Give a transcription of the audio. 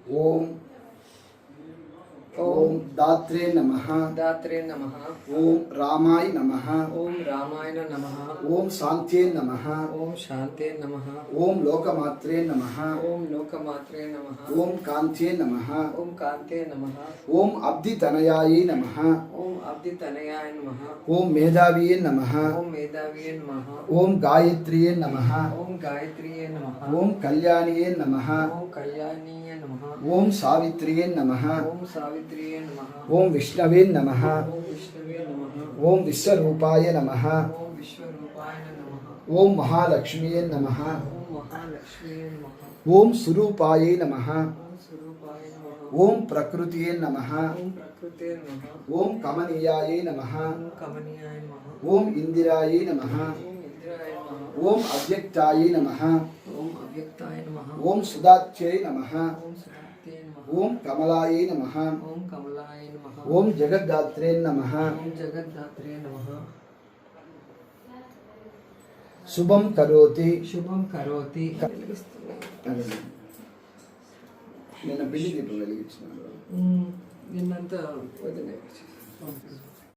ఓం ఓం దాత్రే నమః దాత్రే నమః. ఓం రామాయ నమః ఓం రామాయణ నమః. ఓం శాంత్యే నమః ఓం శాంతే నమః. ఓం లోకమాత్రే నమః ఓం లోకమాత్రే నమః. ఓం కాంత్యే నమః ఓం కాంతే నమః. ఓం అబ్దితనయాయ నమః ఓం అబ్దితనయాయ నమః. ఓం మేధావియే నమః ఓం మేధావియే నమః. ఓం గాయత్రియే నమః ఓం గాయత్రియే నమః. ఓం కళ్యాణియే నమః ఓం కళ్యాణీయ నమః. ఓం సావిత్రియే నమః ఓం సావిత్రియే నమః. ఓం విష్ణవే నమః ఓం విష్ణవే నమః. ఓం విశ్వరూపాయ నమః ఓం విశ్వరూపాయ నమః. ఓం మహాలక్ష్మియే నమః ఓం మహాలక్ష్మీయే నమః. ఓం స్వరూపాయ నమః ఓం స్వరూపాయ నమః. ఓం ప్రకృతియే నమః ఓం ప్రకృతే నమః. ఓం కమనీయాయ నమః ఓం కమనీయాయ నమః. ఓం ఇందిరాయ నమః ఓం ఇంద్రాయ నమః. ఓం అవ్యక్తాయ నమః ఓం అవ్యక్తాయ నమః. ఓం సుదాఖ్యై నమః ఓం సురతే నమః. ఓం కమలాయ నమః ఓం కమలాయ నమః. ఓం జగద్ధాత్రే నమః ఓం జగద్ధాత్రే నమః. శుభం కరోతి శుభం కరోతి. నిన్న బిల్లి దీపం వెలిగించినారు నిన్నంతా వదిలే